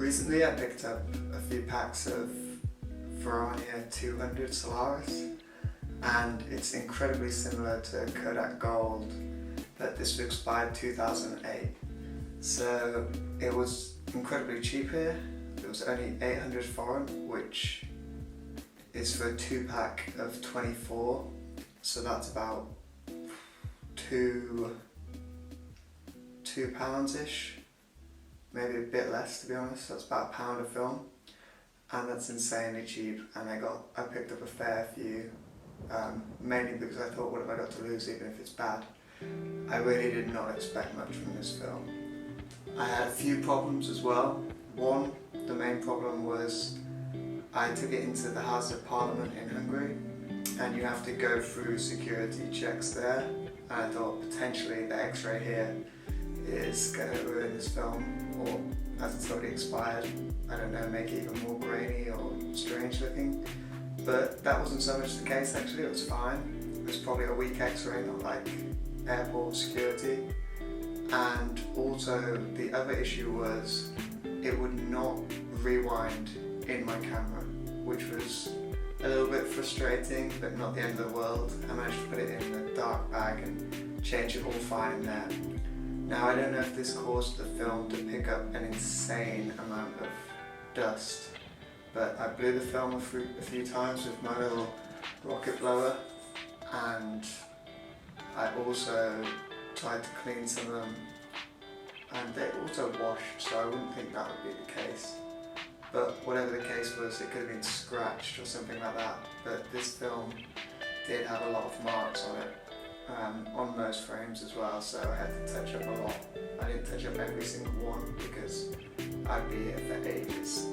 Recently I picked up a few packs of Ferrania 200 Solaris, and it's incredibly similar to Kodak Gold, but this was expired 2008. So it was incredibly cheap here. It was only 800 foreign, which is for a 2-pack of 24, so that's about £2 pounds-ish, maybe a bit less to be honest. That's about £1 of film, and that's insanely cheap. And I picked up a fair few, mainly because I thought, what have I got to lose even if it's bad? I really did not expect much from this film. I had a few problems as well. One, the main problem was I took it into the House of Parliament in Hungary, and you have to go through security checks there, and I thought potentially the X-ray here is going to ruin this film, or as it's already expired, I don't know, make it even more grainy or strange looking. But that wasn't so much the case actually, it was fine. It was probably a weak X-ray, not like airport security. And also the other issue was it would not rewind in my camera, which was a little bit frustrating, but not the end of the world. I managed to put it in a dark bag and change it all fine in there. Now I don't know if this caused the film to pick up an insane amount of dust, but I blew the film a few times with my little rocket blower, and I also tried to clean some of them, and they also washed, so I wouldn't think that would be the case. But whatever the case was, it could have been scratched or something like that. But this film did have a lot of marks on it, on most frames as well, so I had to touch up a lot. I didn't touch up every single one because I'd be here for ages.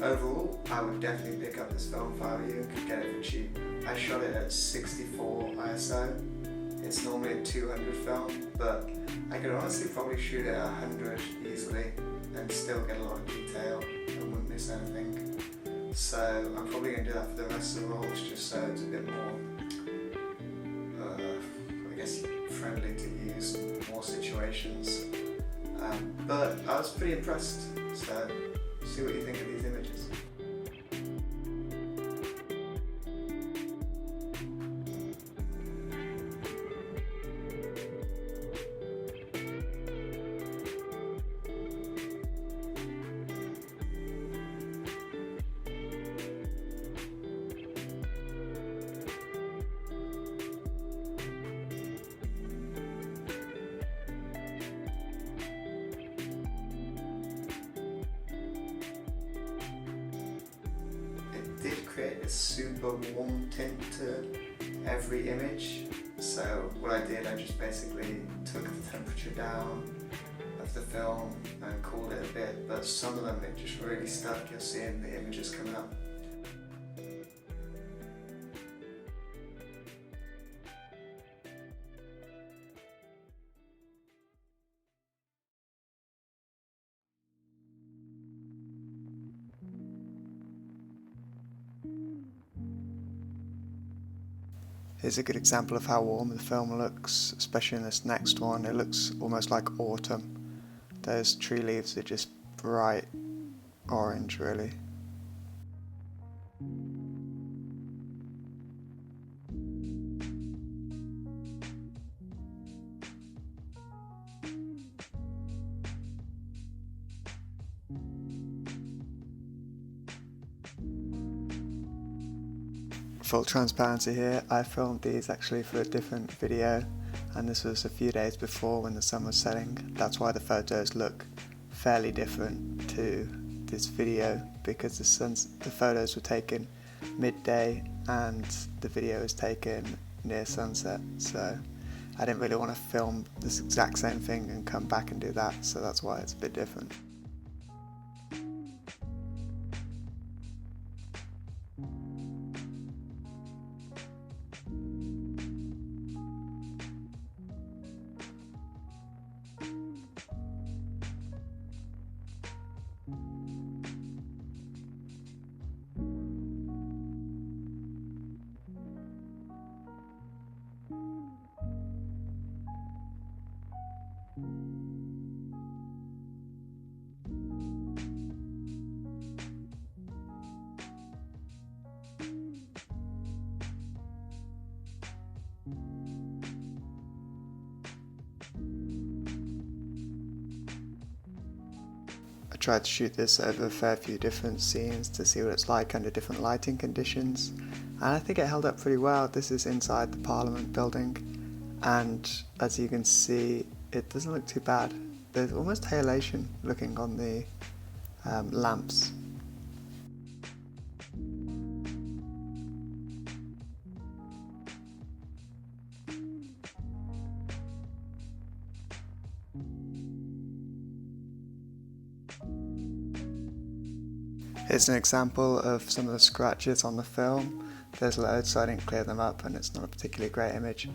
Overall, I would definitely pick up this film if I were you and could get it for cheap. I shot it at 64 ISO. It's normally a 200 film, but I could honestly probably shoot it at 100 easily and still get a lot of detail and wouldn't miss anything. So I'm probably going to do that for the rest of the rolls, just so it's a bit more, I guess, friendly to use in more situations. But I was pretty impressed, so see what you think of these images. Did create a super warm tint to every image, so what I did, I just basically took the temperature down of the film and cooled it a bit, but some of them it just really stuck. You'll see in the images coming up. Here's a good example of how warm the film looks, especially in this next one. It looks almost like autumn. Those tree leaves are just bright orange, really. Full transparency here, I filmed these actually for a different video, and this was a few days before when the sun was setting. That's why the photos look fairly different to this video, because the photos were taken midday and the video was taken near sunset, so I didn't really want to film this exact same thing and come back and do that, so that's why it's a bit different. I tried to shoot this over a fair few different scenes to see what it's like under different lighting conditions, and I think it held up pretty well. This is inside the Parliament building, and as you can see, it doesn't look too bad. There's almost halation looking on the lamps. Here's an example of some of the scratches on the film. There's loads, so I didn't clear them up, and it's not a particularly great image.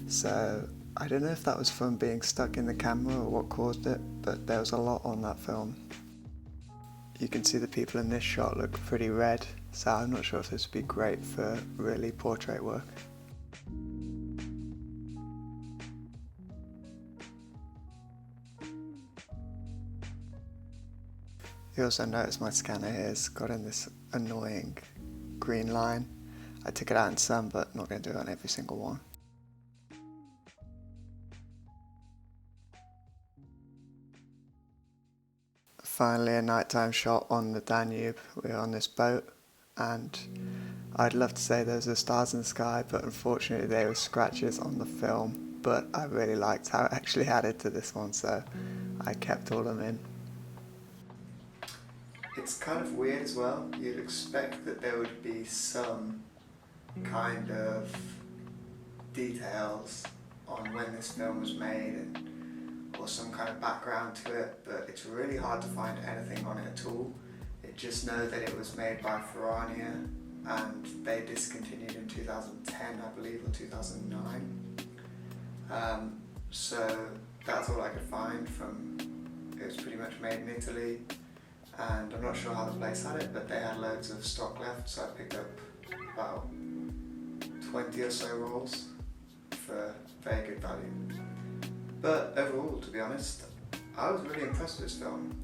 So I don't know if that was from being stuck in the camera or what caused it, but there was a lot on that film. You can see the people in this shot look pretty red, so I'm not sure if this would be great for really portrait work. You also notice my scanner here has got in this annoying green line. I took it out in some, but not going to do it on every single one. Finally, a nighttime shot on the Danube. We're on this boat, and I'd love to say those are stars in the sky, but unfortunately they were scratches on the film. But I really liked how it actually added to this one, so I kept all of them in. It's kind of weird as well. You'd expect that there would be some kind of details on when this film was made or some kind of background to it, but it's really hard to find anything on it at all. It just know that it was made by Ferrania and they discontinued in 2010, I believe, or 2009. So that's all I could find from, it was pretty much made in Italy. And I'm not sure how the place had it, but they had loads of stock left, so I picked up about 20 or so rolls for very good value. But overall, to be honest, I was really impressed with this film.